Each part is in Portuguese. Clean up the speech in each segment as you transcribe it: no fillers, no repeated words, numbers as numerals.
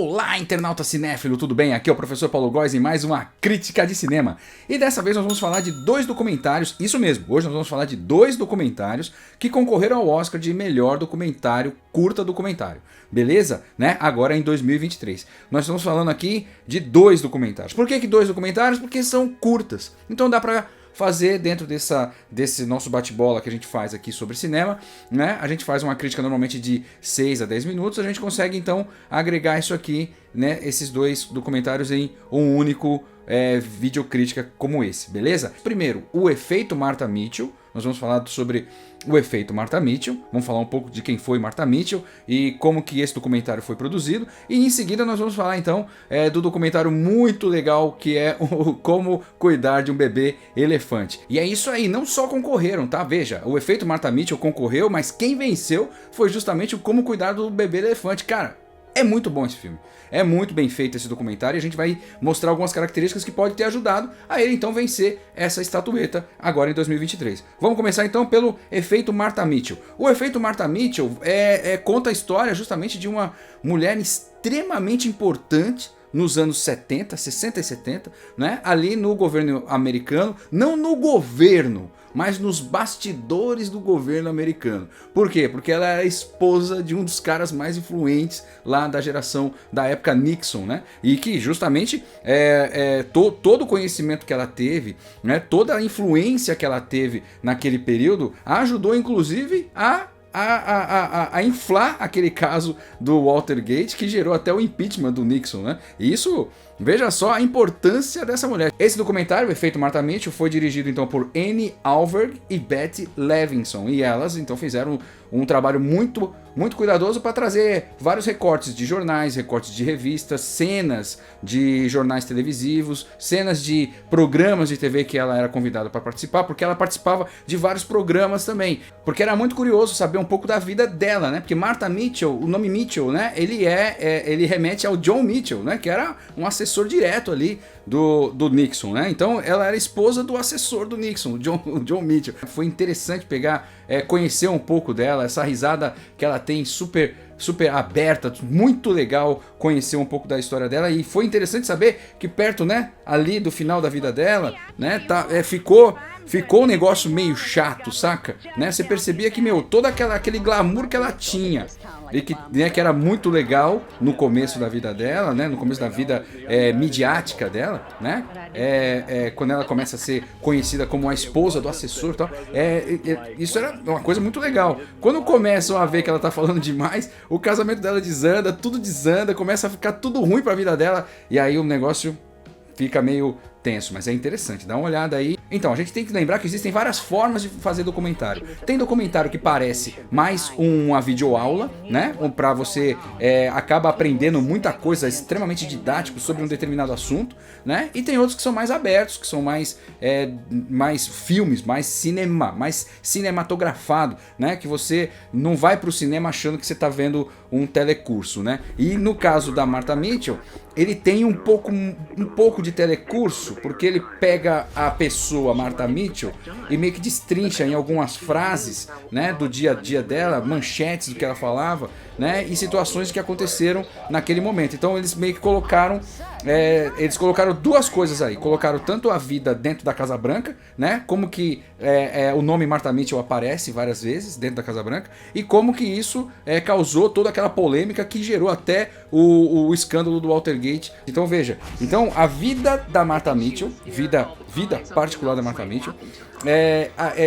Olá, internauta cinéfilo, tudo bem? Aqui é o professor Paulo Góes em mais uma crítica de cinema. E dessa vez nós vamos falar de dois documentários, isso mesmo, hoje nós vamos falar de dois documentários que concorreram ao Oscar de melhor documentário, curta documentário. Beleza? Né? Agora em 2023. Nós estamos falando aqui de dois documentários. Por que dois documentários? Porque são curtas. Então dá pra fazer dentro desse nosso bate-bola que a gente faz aqui sobre cinema, né? A gente faz uma crítica normalmente de 6 a 10 minutos, a gente consegue então agregar isso aqui, né? Esses dois documentários em um único videocrítica como esse, beleza? Primeiro, o efeito Martha Mitchell. Nós vamos falar sobre o efeito Martha Mitchell, vamos falar um pouco de quem foi Martha Mitchell e como que esse documentário foi produzido, e em seguida nós vamos falar então do documentário muito legal que é o Como Cuidar de um Bebê Elefante. E é isso aí, não só concorreram, tá? Veja, o efeito Martha Mitchell concorreu, mas quem venceu foi justamente o Como Cuidar do Bebê Elefante. Cara, é muito bom esse filme, é muito bem feito esse documentário e a gente vai mostrar algumas características que podem ter ajudado a ele então vencer essa estatueta agora em 2023. Vamos começar então pelo efeito Martha Mitchell. O efeito Martha Mitchell conta a história justamente de uma mulher extremamente importante nos anos 70, 60 e 70, né? Ali no governo americano, não no governo, mas nos bastidores do governo americano. Por quê? Porque ela era esposa de um dos caras mais influentes lá da geração da época Nixon, né? E que justamente todo o conhecimento que ela teve, né? Toda a influência que ela teve naquele período ajudou inclusive a inflar aquele caso do Watergate, que gerou até o impeachment do Nixon, né? E isso, veja só a importância dessa mulher. Esse documentário, o efeito Martha Mitchell, foi dirigido então por Annie Alvord e Betty Levinson, e elas então fizeram um trabalho muito cuidadoso para trazer vários recortes de jornais, recortes de revistas, cenas de jornais televisivos, cenas de programas de TV que ela era convidada para participar, porque ela participava de vários programas também, porque era muito curioso saber um pouco da vida dela, né? Porque Martha Mitchell, o nome Mitchell, né? Ele remete ao John Mitchell, né? Que era um assessor direto ali do Nixon, né? Então ela era esposa do assessor do Nixon, o John Mitchell. Foi interessante conhecer um pouco dela, essa risada que ela tem super aberta, muito legal conhecer um pouco da história dela, e foi interessante saber que perto, né, ali do final da vida dela, né, ficou um negócio meio chato, saca? Né? Você percebia que, todo aquele glamour que ela tinha, e que, né, que era muito legal no começo da vida dela, né, no começo da vida midiática dela, né, quando ela começa a ser conhecida como a esposa do assessor e tal, isso era uma coisa muito legal. Quando começam a ver que ela tá falando demais, o casamento dela desanda, tudo desanda, começa a ficar tudo ruim pra vida dela, e aí o negócio fica meio tenso, mas é interessante, dá uma olhada aí. Então, a gente tem que lembrar que existem várias formas de fazer documentário. Tem documentário que parece mais uma videoaula, né? Pra você acaba aprendendo muita coisa extremamente didático sobre um determinado assunto, né? E tem outros que são mais abertos, que são mais filmes, mais cinema, mais cinematografado, né? Que você não vai pro cinema achando que você tá vendo um telecurso, né? E no caso da Martha Mitchell, ele tem um pouco de telecurso, porque ele pega a pessoa, Martha Mitchell, e meio que destrincha em algumas frases, né, do dia a dia dela, manchetes do que ela falava, né, e situações que aconteceram naquele momento. Então eles meio que colocaram duas coisas aí, colocaram tanto a vida dentro da Casa Branca, né, como que o nome Martha Mitchell aparece várias vezes dentro da Casa Branca, e como que isso causou toda aquela polêmica que gerou até o escândalo do Watergate. Então veja, a vida da Martha Mitchell, vida particular da Martha Mitchell,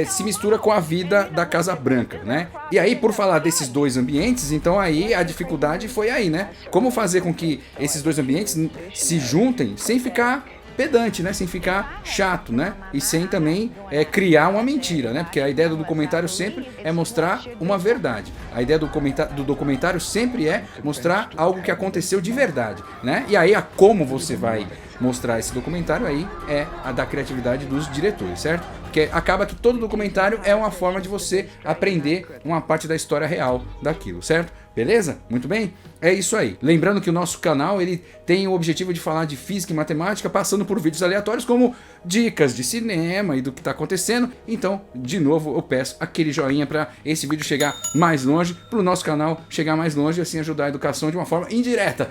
se mistura com a vida da Casa Branca, né? E aí, por falar desses dois ambientes, então aí a dificuldade foi aí, né? Como fazer com que esses dois ambientes se juntem sem ficar pedante, né? Sem ficar chato, né? E sem também criar uma mentira, né? Porque a ideia do documentário sempre é mostrar uma verdade. A ideia do documentário sempre é mostrar algo que aconteceu de verdade, né? E aí como você vai mostrar esse documentário aí é a da criatividade dos diretores, certo? Porque acaba que todo documentário é uma forma de você aprender uma parte da história real daquilo, certo? Beleza? Muito bem? É isso aí. Lembrando que o nosso canal ele tem o objetivo de falar de física e matemática, passando por vídeos aleatórios como dicas de cinema e do que está acontecendo. Então, de novo, eu peço aquele joinha para esse vídeo chegar mais longe, para o nosso canal chegar mais longe e assim ajudar a educação de uma forma indireta.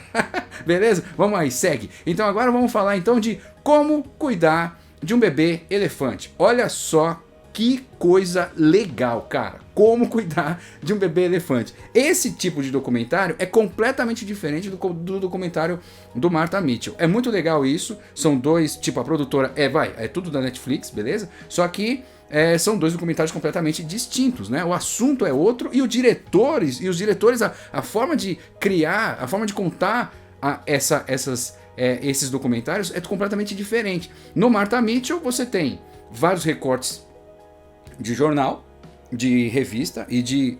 Beleza? Vamos aí, segue. Então agora vamos falar então de como cuidar de um bebê elefante. Olha só que coisa legal, cara. Como cuidar de um bebê elefante. Esse tipo de documentário é completamente diferente do documentário do Martha Mitchell. É muito legal isso. São dois, tipo, a produtora é tudo da Netflix, beleza? Só que são dois documentários completamente distintos, né? O assunto é outro e os diretores, a forma de criar, a forma de contar esses documentários é completamente diferente. No Martha Mitchell você tem vários recortes de jornal, de revista e de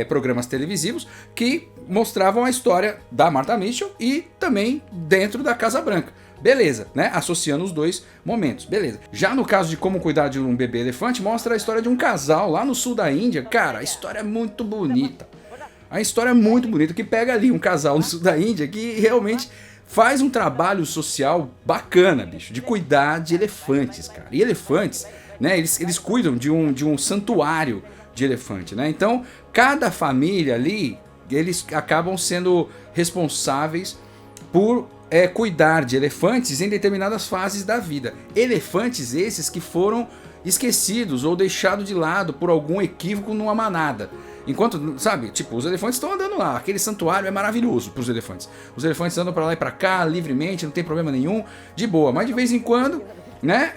programas televisivos que mostravam a história da Martha Mitchell e também dentro da Casa Branca. Beleza, né? Associando os dois momentos, beleza. Já no caso de como cuidar de um bebê elefante, mostra a história de um casal lá no sul da Índia. Cara, a história é muito bonita. A história é muito bonita, que pega ali um casal no sul da Índia que realmente faz um trabalho social bacana, bicho, de cuidar de elefantes, cara. E elefantes, né, eles cuidam de um santuário de elefante, né? Então, cada família ali, eles acabam sendo responsáveis por cuidar de elefantes em determinadas fases da vida. Elefantes esses que foram esquecidos ou deixados de lado por algum equívoco numa manada. Enquanto, sabe, tipo, os elefantes estão andando lá, aquele santuário é maravilhoso para os elefantes. Os elefantes andam para lá e para cá, livremente, não tem problema nenhum, de boa. Mas de vez em quando, né,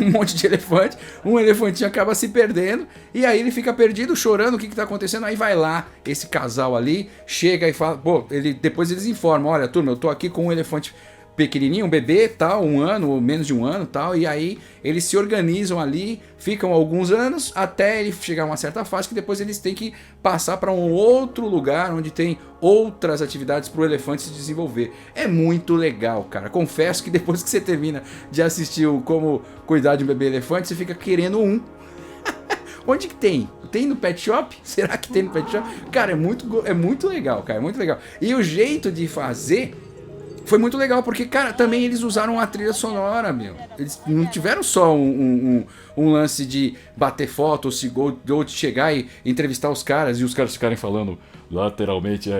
um monte de elefante, um elefantinho acaba se perdendo, e aí ele fica perdido, chorando, o que está acontecendo, aí vai lá, esse casal ali, chega e fala, pô, depois eles informam, olha, turma, eu tô aqui com um elefante pequenininho, um bebê, tal, 1 ano ou menos de 1 ano, tal, e aí eles se organizam ali, ficam alguns anos até ele chegar a uma certa fase que depois eles têm que passar para um outro lugar onde tem outras atividades para o elefante se desenvolver. É muito legal, cara. Confesso que depois que você termina de assistir o Como Cuidar de um Bebê Elefante, você fica querendo um. Onde que tem? Tem no Pet Shop? Será que tem no Pet Shop? Cara, é muito legal, cara, é muito legal. E o jeito de fazer foi muito legal, porque, cara, também eles usaram a trilha sonora, meu. Eles não tiveram só um lance de bater foto ou de chegar e entrevistar os caras e os caras ficarem falando lateralmente,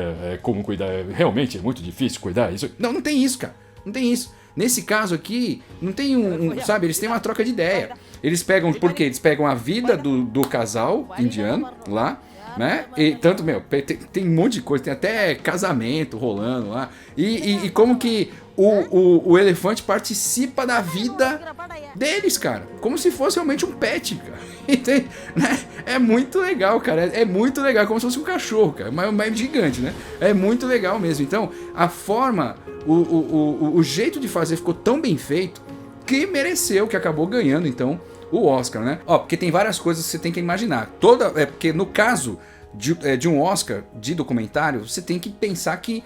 como cuidar, realmente é muito difícil cuidar. Isso. Não tem isso, cara. Não tem isso. Nesse caso aqui, não tem sabe, eles têm uma troca de ideia. Eles pegam, por quê? Eles pegam a vida do casal indiano lá, né? E tanto, meu, tem um monte de coisa, tem até casamento rolando lá. E como que o elefante participa da vida deles, cara. Como se fosse realmente um pet, cara. Entende? Né? É muito legal, cara. É muito legal, como se fosse um cachorro, cara. Mas gigante, né? É muito legal mesmo. Então, a forma, o jeito de fazer ficou tão bem feito que mereceu, que acabou ganhando, então, o Oscar, né? Ó, porque tem várias coisas que você tem que imaginar. Porque no caso de um Oscar de documentário, você tem que pensar que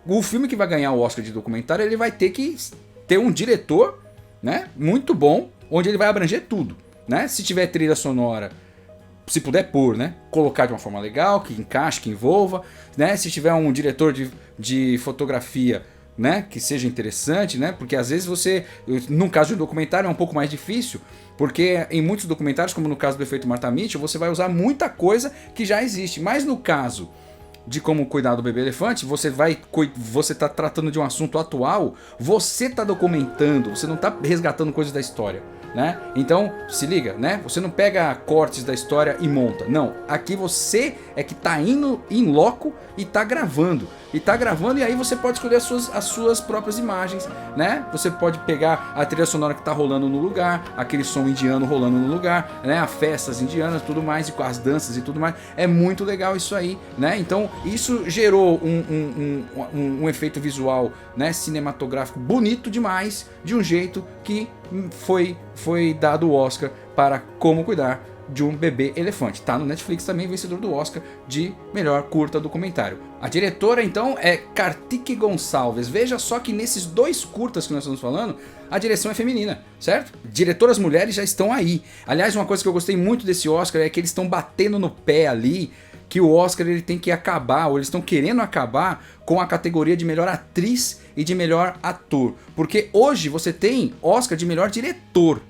o filme que vai ganhar o Oscar de documentário, ele vai ter que ter um diretor, né, muito bom, onde ele vai abranger tudo, né? Se tiver trilha sonora, se puder pôr, né, colocar de uma forma legal, que encaixe, que envolva, né? Se tiver um diretor de fotografia, né, que seja interessante, né? Porque às vezes num caso de um documentário é um pouco mais difícil, porque em muitos documentários, como no caso do Efeito Martha Mitchell, você vai usar muita coisa que já existe. Mas no caso de Como Cuidar do Bebê Elefante, você tá tratando de um assunto atual, você tá documentando, você não tá resgatando coisas da história, né? Então, se liga, né? Você não pega cortes da história e monta. Não, aqui você é que tá indo em loco e tá gravando. E aí você pode escolher as suas próprias imagens, né? Você pode pegar a trilha sonora que tá rolando no lugar, aquele som indiano rolando no lugar, né? As festas indianas, tudo mais, e com as danças e tudo mais. É muito legal isso aí, né? Então, isso gerou um efeito visual, né, cinematográfico bonito demais, de um jeito que foi dado o Oscar para Como Cuidar de um Bebê Elefante. Tá no Netflix também, vencedor do Oscar de melhor curta documentário. A diretora então é Kartik Gonçalves. Veja só que nesses dois curtas que nós estamos falando, a direção é feminina, certo? Diretoras mulheres já estão aí. Aliás, uma coisa que eu gostei muito desse Oscar é que eles estão batendo no pé ali que o Oscar ele tem que acabar, ou eles estão querendo acabar com a categoria de melhor atriz e de melhor ator. Porque hoje você tem Oscar de melhor diretor,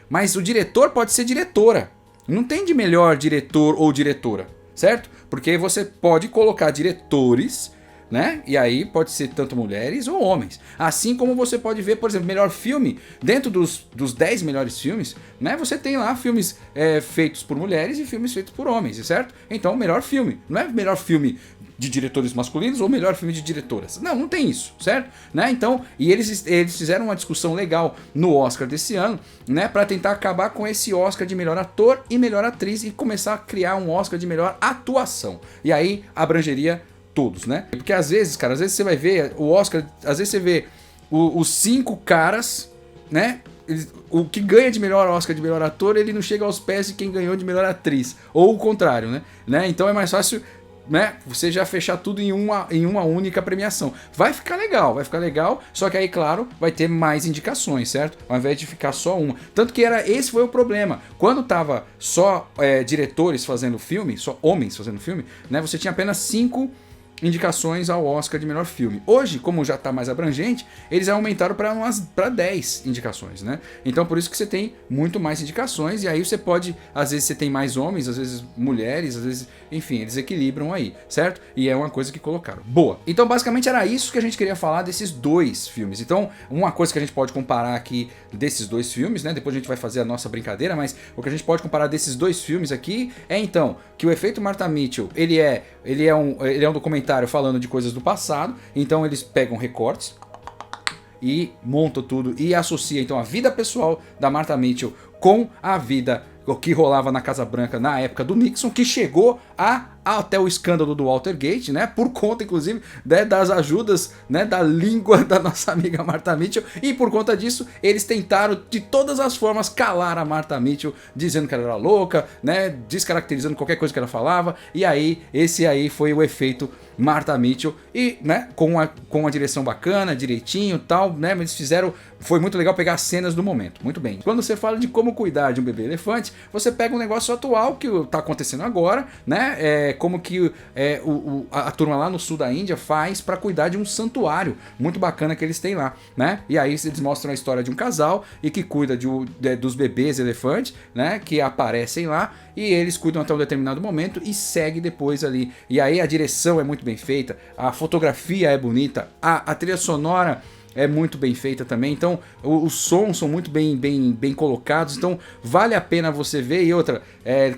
mas o diretor pode ser diretora. Não tem de melhor diretor ou diretora, certo? Porque você pode colocar diretores, né? E aí pode ser tanto mulheres ou homens. Assim como você pode ver, por exemplo, melhor filme. Dentro dos 10 melhores filmes, né? Você tem lá filmes feitos por mulheres e filmes feitos por homens, certo? Então, melhor filme. Não é melhor filme de diretores masculinos ou melhor filme de diretoras. Não tem isso, certo? Né? Então, e eles fizeram uma discussão legal no Oscar desse ano, né? Pra tentar acabar com esse Oscar de melhor ator e melhor atriz e começar a criar um Oscar de melhor atuação. E aí abrangeria todos, né? Porque às vezes, cara, às vezes você vai ver o Oscar, às vezes você vê os 5 caras, né? O que ganha de melhor Oscar de melhor ator, ele não chega aos pés de quem ganhou de melhor atriz. Ou o contrário, né? Então é mais fácil, né, você já fechar tudo em uma única premiação. Vai ficar legal, só que aí, claro, vai ter mais indicações, certo? Ao invés de ficar só uma. Tanto que esse foi o problema. Quando tava só diretores fazendo filme, só homens fazendo filme, né, você tinha apenas 5 indicações ao Oscar de melhor filme. Hoje, como já está mais abrangente, eles aumentaram para 10 indicações, né? Então por isso que você tem muito mais indicações, e aí você pode, às vezes você tem mais homens, às vezes mulheres, às vezes, enfim, eles equilibram aí, certo? E é uma coisa que colocaram. Boa. Então basicamente era isso que a gente queria falar desses dois filmes. Então, uma coisa que a gente pode comparar aqui desses dois filmes, né? Depois a gente vai fazer a nossa brincadeira, mas o que a gente pode comparar desses dois filmes aqui é então que o Efeito Martha Mitchell, ele é um documentário falando de coisas do passado, então eles pegam recortes e montam tudo e associam então a vida pessoal da Martha Mitchell com a vida que rolava na Casa Branca na época do Nixon, que chegou até o escândalo do Watergate, né? Por conta, inclusive, das ajudas, né, da língua da nossa amiga Martha Mitchell. E por conta disso, eles tentaram de todas as formas calar a Martha Mitchell, dizendo que ela era louca, né? Descaracterizando qualquer coisa que ela falava. E aí, esse aí foi o efeito Martha Mitchell. E, né, com a direção bacana, direitinho, tal, né? Mas eles fizeram. Foi muito legal pegar as cenas do momento. Muito bem. Quando você fala de como cuidar de um bebê elefante, você pega um negócio atual que tá acontecendo agora, né? Como que a turma lá no sul da Índia faz para cuidar de um santuário muito bacana que eles têm lá, né? E aí eles mostram a história de um casal e que cuida dos bebês elefantes, né? Que aparecem lá e eles cuidam até um determinado momento e segue depois ali. E aí a direção é muito bem feita, a fotografia é bonita, a trilha sonora é muito bem feita também, então os sons são muito bem colocados, então vale a pena você ver. E outra,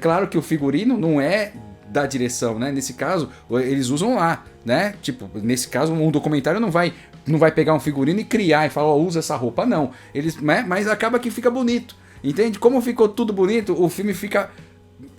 claro que o figurino não é da direção, né? Nesse caso, eles usam lá, né? Tipo, nesse caso, um documentário não vai pegar um figurino e criar e falar, usa essa roupa, não. Né? Mas acaba que fica bonito, entende? Como ficou tudo bonito, o filme fica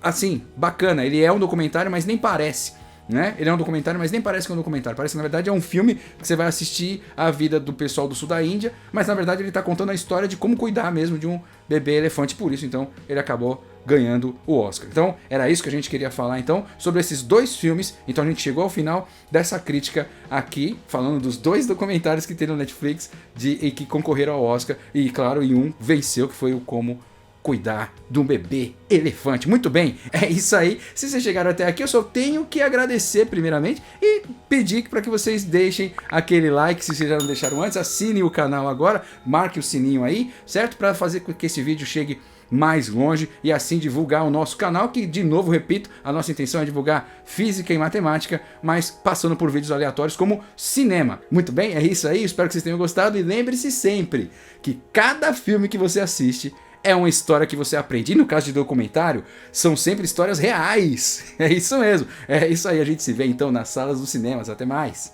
assim, bacana. Ele é um documentário, mas nem parece, né? Ele é um documentário, mas nem parece que é um documentário. Parece que na verdade é um filme que você vai assistir a vida do pessoal do sul da Índia, mas na verdade ele está contando a história de como cuidar mesmo de um bebê elefante. Por isso, então, ele acabou ganhando o Oscar. Então, era isso que a gente queria falar, então, sobre esses dois filmes. Então, a gente chegou ao final dessa crítica aqui, falando dos dois documentários que tem no Netflix e que concorreram ao Oscar. E, claro, em um venceu, que foi o Como Cuidar de um Bebê Elefante. Muito bem, é isso aí. Se vocês chegaram até aqui, eu só tenho que agradecer primeiramente e pedir para que vocês deixem aquele like, se vocês já não deixaram antes, assinem o canal agora, marque o sininho aí, certo? Para fazer com que esse vídeo chegue mais longe e assim divulgar o nosso canal, que, de novo, repito, a nossa intenção é divulgar física e matemática, mas passando por vídeos aleatórios como cinema. Muito bem, é isso aí, espero que vocês tenham gostado e lembre-se sempre que cada filme que você assiste é uma história que você aprende. E no caso de documentário, são sempre histórias reais. É isso mesmo. É isso aí, a gente se vê então nas salas dos cinemas. Até mais.